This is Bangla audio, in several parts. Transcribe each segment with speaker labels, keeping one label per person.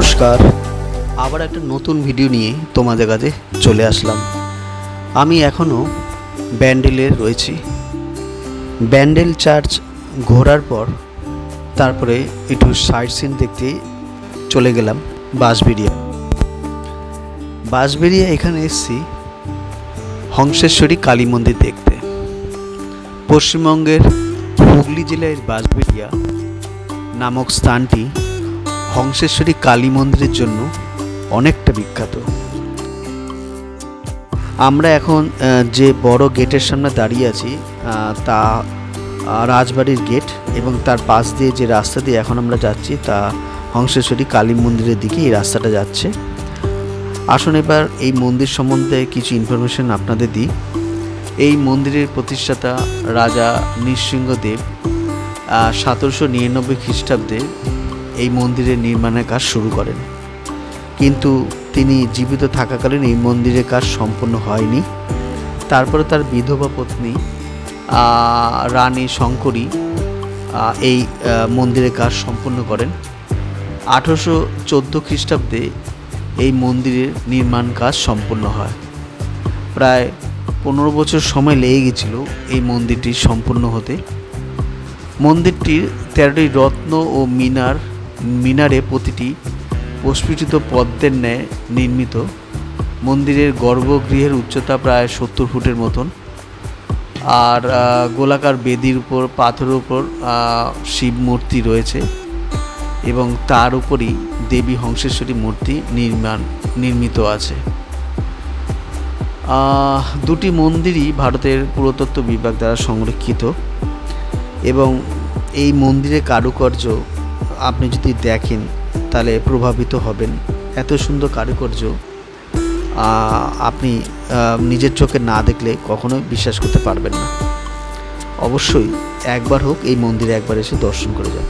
Speaker 1: নমস্কার, আবার একটা নতুন ভিডিও নিয়ে তোমাদের কাছে চলে আসলাম। আমি এখনও ব্যান্ডেলে রয়েছি। ব্যান্ডেল চার্চ ঘোরার পর তারপরে একটু সাইট সিন দেখতে চলে গেলাম বাঁশবেড়িয়া। এখানে এসেছি হংসেশ্বরী কালী মন্দির দেখতে। পশ্চিমবঙ্গের হুগলি জেলার বাঁশবেড়িয়া নামক স্থানটি হংসেশ্বরী কালী মন্দিরের জন্য অনেকটা বিখ্যাত। আমরা এখন যে বড় গেটের সামনে দাঁড়িয়ে আছি তা রাজবাড়ির গেট, এবং তার পাশ দিয়ে যে রাস্তা দিয়ে এখন আমরা যাচ্ছি তা হংসেশ্বরী কালী মন্দিরের দিকে এই রাস্তাটা যাচ্ছে। আসুন এবার এই মন্দির সম্বন্ধে কিছু ইনফরমেশন আপনাদের দিই। এই মন্দিরের প্রতিষ্ঠাতা রাজা নৃসিংহদেব 1799 খ্রিস্টাব্দে এই মন্দিরের নির্মাণের কাজ শুরু করেন, কিন্তু তিনি জীবিত থাকাকালীন এই মন্দিরের কাজ সম্পূর্ণ হয়নি। তারপরে তার বিধবা পত্নী রানী শঙ্করী এই মন্দিরের কাজ সম্পূর্ণ করেন। 1814 খ্রিস্টাব্দে এই মন্দিরের নির্মাণ কাজ সম্পূর্ণ হয়। প্রায় 15 বছর সময় লেগে গেছিল এই মন্দিরটি সম্পূর্ণ হতে। মন্দিরটির 13টি রত্ন ও মিনারে প্রতিটি প্রস্ফুটিত পদ্মের ন্যায় নির্মিত। মন্দিরের গর্ভগৃহের উচ্চতা প্রায় 70 ফুটের মতন, আর গোলাকার বেদির উপর পাথরের উপর শিব মূর্তি রয়েছে, এবং তার উপরই দেবী হংসেশ্বরী মূর্তি নির্মিত আছে। দুটি মন্দিরই ভারতের পুরাতত্ত্ব বিভাগ দ্বারা সংরক্ষিত, এবং এই মন্দিরের কারুকার্য আপনি যদি দেখেন তাহলে প্রভাবিত হবেন। এত সুন্দর কারুকার্য আপনি নিজের চোখে না দেখলে কখনোই বিশ্বাস করতে পারবেন না। অবশ্যই একবার হোক এই মন্দিরে একবার এসে দর্শন করে যান।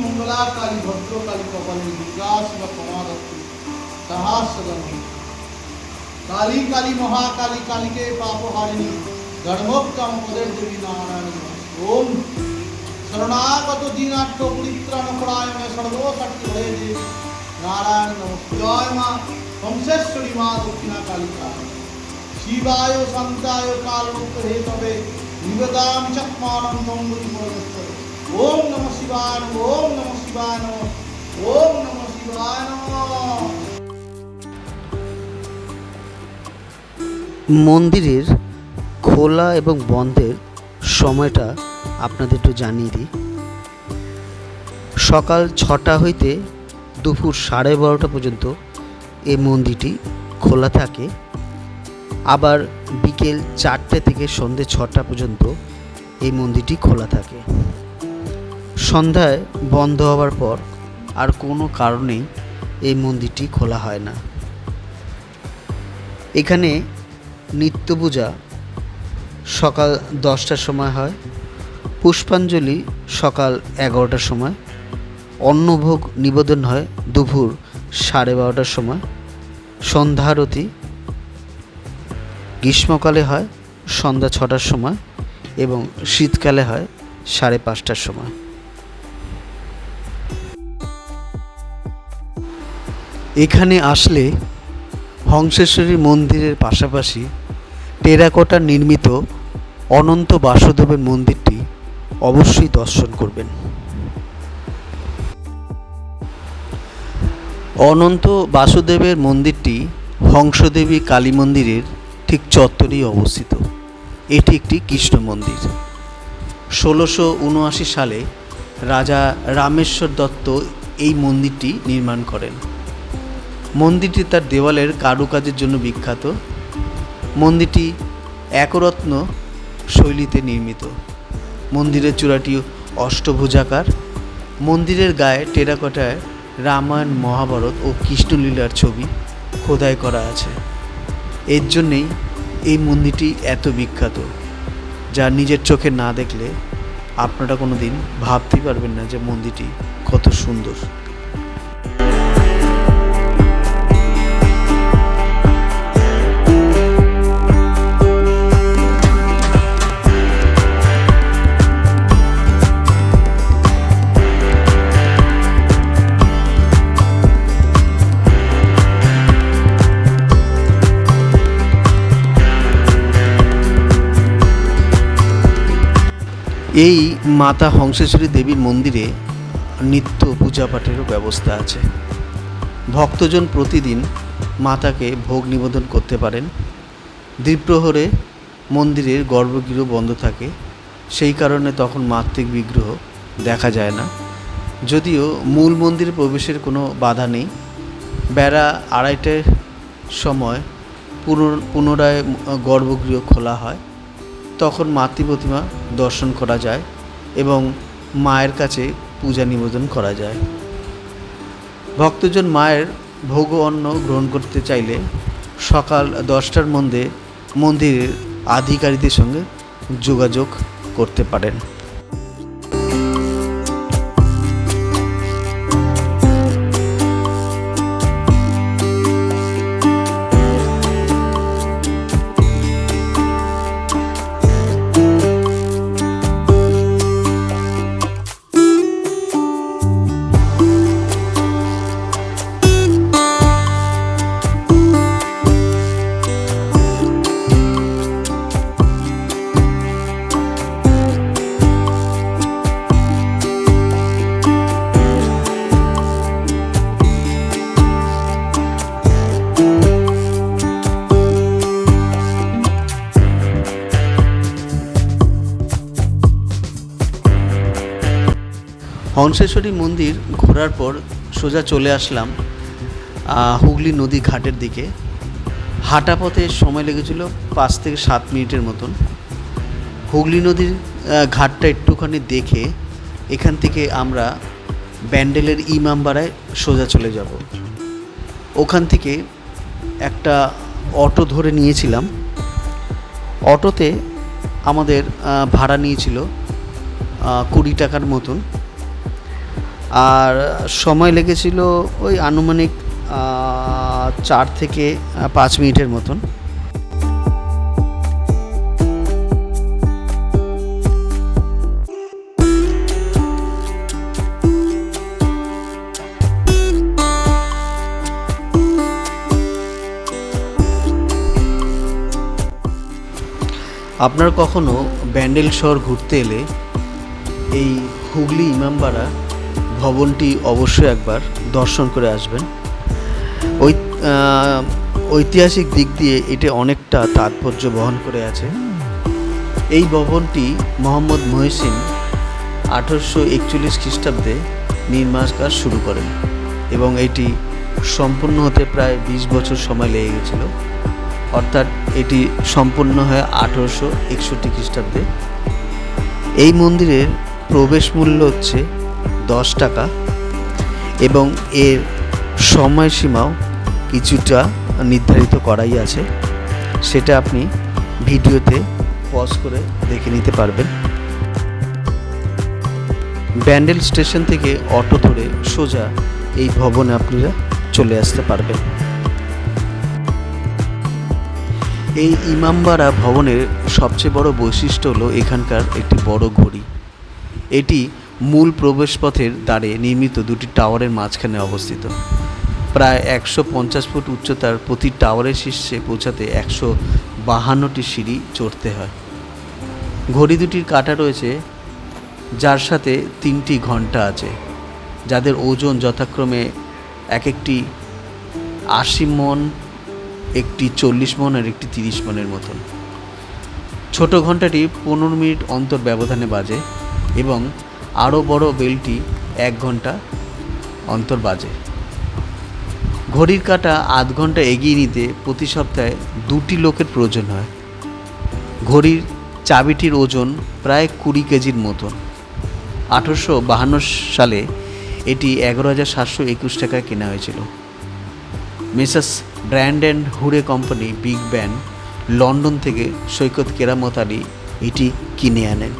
Speaker 2: मंगला काली भद्र काली कपाली दुर्गा शिव प्रमादत्तु सहस्रगण काली काली महाकाली काली के पापहारिणी गणमोक्तम पदेर देवी नारायण ओम शरणागत दीनाट्य परित्राण परायण सर्वशक्ति हरे देवी नारायण जय मां हंसेश्वरी मां दक्षिणा कालिका शिवाय शांताय कालरूप हे तबे निवेदामि चक्मानं तंबुरी परमेश्वर ओम नमः शिवाय ओम नमः शिवाय ओम नमः शिवाय।
Speaker 1: মন্দিরের খোলা এবং বন্ধের সময়টা আপনাদের একটু জানিয়ে দিই। সকাল 6টা হইতে দুপুর 12:30 পর্যন্ত এই মন্দিরটি খোলা থাকে। আবার বিকেল 4টে থেকে সন্ধ্যে 6টা পর্যন্ত এই মন্দিরটি খোলা থাকে। সন্ধ্যায় বন্ধ হওয়ার পর আর কোনো কারণেই এই মন্দিরটি খোলা হয় না। এখানে নিত্য পূজা সকাল 10টার সময় হয়, পুষ্পাঞ্জলি সকাল 11টার সময়, অন্নভোগ নিবেদন হয় দুপুর 12:30টার সময়, সন্ধ্যারতি গ্রীষ্মকালে হয় সন্ধ্যা 6টার সময়, এবং শীতকালে হয় 5:30টার সময়। এখানে আসলে হংসেশ্বরী মন্দিরের পাশাপাশি টেরাকোটা নির্মিত অনন্ত বাসুদেবের মন্দিরটি অবশ্যই দর্শন করবেন। অনন্ত বাসুদেবের মন্দিরটি হংসদেবী কালী মন্দিরের ঠিক চত্বরেই অবস্থিত। এটি একটি কৃষ্ণ মন্দির। 1679 সালে রাজা রামেশ্বর দত্ত এই মন্দিরটি নির্মাণ করেন। মন্দিরটি তার দেওয়ালের কারুকাজের জন্য বিখ্যাত। মন্দিরটি একরত্ন শৈলীতে নির্মিত। মন্দিরের চূড়াটি অষ্টভুজাকার। মন্দিরের গায়ে টেরাকোটায় রামায়ণ, মহাভারত ও কৃষ্ণলীলার ছবি খোদাই করা আছে। এর জন্যেই এই মন্দিরটি এত বিখ্যাত, যা নিজের চোখে না দেখলে আপনারা কোনো দিন ভাবতেই পারবেন না যে মন্দিরটি কত সুন্দর। এই মাতা হংসেশ্বরী দেবীর মন্দিরে নিত্য পূজাপাঠেরও ব্যবস্থা আছে। ভক্তজন প্রতিদিন মাতাকে ভোগ নিবেদন করতে পারেন। দ্বিপ্রহরে মন্দিরের গর্ভগৃহ বন্ধ থাকে, সেই কারণে তখন মাতৃক বিগ্রহ দেখা যায় না। যদিও মূল মন্দিরে প্রবেশের কোনো বাধা নেই। বেলা 2:30টার সময় পুনরায় গর্ভগৃহ খোলা হয়। তখন মাতৃ প্রতিমা দর্শন করা যায় এবং মায়ের কাছে পূজা নিবেদন করা যায়। ভক্তজন মায়ের ভোগ অন্ন গ্রহণ করতে চাইলে সকাল 10টার মধ্যে মন্দিরের আধিকারিকদের সঙ্গে যোগাযোগ করতে পারেন। হংসেশ্বরী মন্দির ঘোরার পর সোজা চলে আসলাম হুগলি নদী ঘাটের দিকে। হাঁটা পথে সময় লেগেছিল 5 থেকে 7 মিনিটের মতন। হুগলি নদীর ঘাটটা একটুখানি দেখে এখান থেকে আমরা ব্যান্ডেলের ইমামবাড়ায় সোজা চলে যাব। ওখান থেকে একটা অটো ধরে নিয়েছিলাম। অটোতে আমাদের ভাড়া নিয়েছিল 20 টাকার মতন, আর সময় লেগেছিল ওই আনুমানিক 4 থেকে 5 মিনিটের মতন। আপনার কখনো ব্যান্ডেল শহর ঘুরতে এলে এই হুগলি ইমামবাড়া ভবনটি অবশ্যই একবার দর্শন করে আসবেন। ঐতিহাসিক দিক দিয়ে এটা অনেকটা তাৎপর্য বহন করে আছে। এই ভবনটি মোহাম্মদ মহসিন 1841 খ্রিস্টাব্দে নির্মাণ কাজ শুরু করেন এবং এটি সম্পূর্ণ হতে প্রায় 20 বছর সময় লেগে গেছিল। অর্থাৎ এটি সম্পূর্ণ হয় 1861 খ্রিস্টাব্দে। এই মন্দিরের প্রবেশ মূল্য হচ্ছে 10 টাকা এবং এর সময়সীমাও কিছুটা নির্ধারিত করাই আছে। সেটা আপনি ভিডিওতে পজ করে দেখে নিতে পারবেন। ব্যান্ডেল স্টেশন থেকে অটো ধরে সোজা এই ভবনে আপনারা চলে আসতে পারবেন। এই ইমামবাড়া ভবনের সবচেয়ে বড় বৈশিষ্ট্য হলো এখানকার একটি বড় ঘড়ি। এটি মূল প্রবেশপথের দ্বারে নির্মিত 2টি টাওয়ারের মাঝখানে অবস্থিত। প্রায় 150 ফুট উচ্চতার প্রতি টাওয়ারের শীর্ষে পৌঁছাতে 152টি সিঁড়ি চড়তে হয়। ঘড়ি দুটির কাঁটা রয়েছে, যার সাথে 3টি ঘন্টা আছে, যাদের ওজন যথাক্রমে একটি 80 মণ, একটি 40 মণ আর একটি 30 মণের মতন। ছোট ঘন্টাটি 15 মিনিট অন্তর ব্যবধানে বাজে এবং আরও বড় বেলটি 1 ঘন্টা অন্তর বাজে। ঘড়ির কাঁটা আধ ঘন্টা এগিয়ে নিতে প্রতি সপ্তাহে 2টি লোকের প্রয়োজন হয়। ঘড়ির চাবিটির ওজন প্রায় 20 কেজির মতন। 1852 সালে এটি 11,721 টাকায় কেনা হয়েছিল। মেসার্স ব্র্যান্ড অ্যান্ড হুডে কোম্পানি বিগ ব্যান লন্ডন থেকে সৈকত কেরামত আলী এটি কিনে আনেন।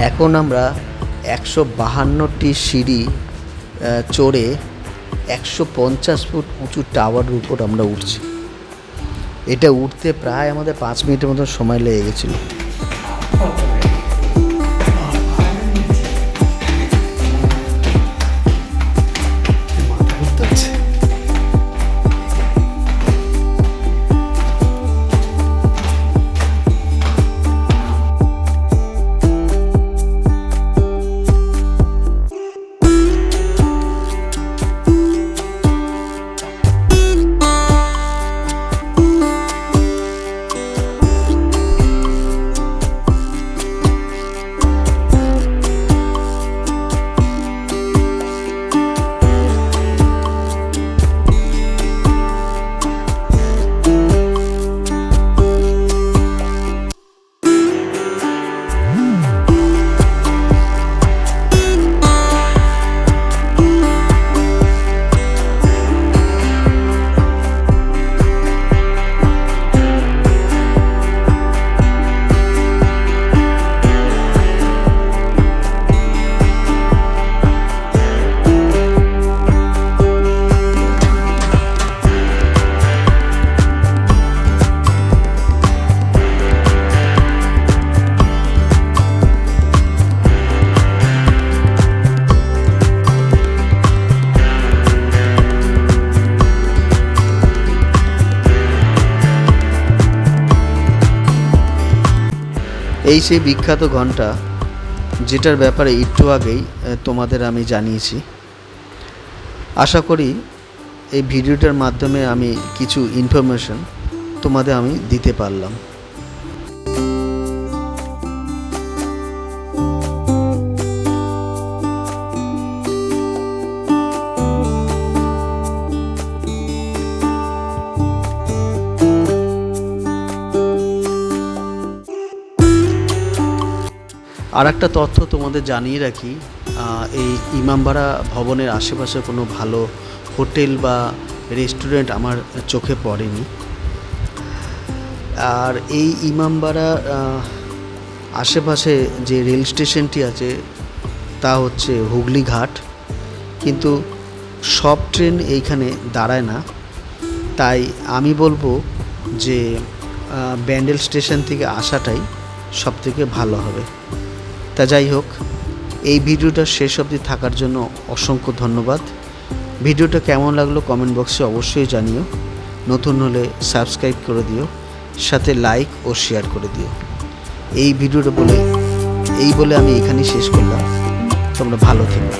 Speaker 1: এখন আমরা 152টি সিঁড়ি চড়ে 150 ফুট উঁচু টাওয়ারের উপর আমরা উঠছি। এটা উঠতে প্রায় আমাদের 5 মিনিটের মতো সময় লেগে গেছিলো। এই সেই বিখ্যাত ঘন্টা, যেটার ব্যাপারে একটু আগেই তোমাদের আমি জানিয়েছি। আশা করি এই ভিডিওটার মাধ্যমে আমি কিছু ইনফরমেশন তোমাদের আমি দিতে পারলাম। আর একটা তথ্য তোমাদের জানিয়ে রাখি, এই ইমামবাড়া ভবনের আশেপাশে কোনো ভালো হোটেল বা রেস্টুরেন্ট আমার চোখে পড়েনি। আর এই ইমামবাড়া আশেপাশে যে রেল স্টেশনটি আছে তা হচ্ছে হুগলি ঘাট, কিন্তু সব ট্রেন এইখানে দাঁড়ায় না। তাই আমি বলবো যে ব্যান্ডেল স্টেশন থেকে আসাটাই সবথেকে ভালো হবে। তা যাই হোক, এই ভিডিওটা শেষ অবধি থাকার জন্য অসংখ্য ধন্যবাদ। ভিডিওটা কেমন লাগলো কমেন্ট বক্সে অবশ্যই জানিও। নতুন হলে সাবস্ক্রাইব করে দিও, সাথে লাইক ও শেয়ার করে দিও। এই ভিডিওটা বলে আমি এখানেই শেষ করলাম। তোমরা ভালো থেকো।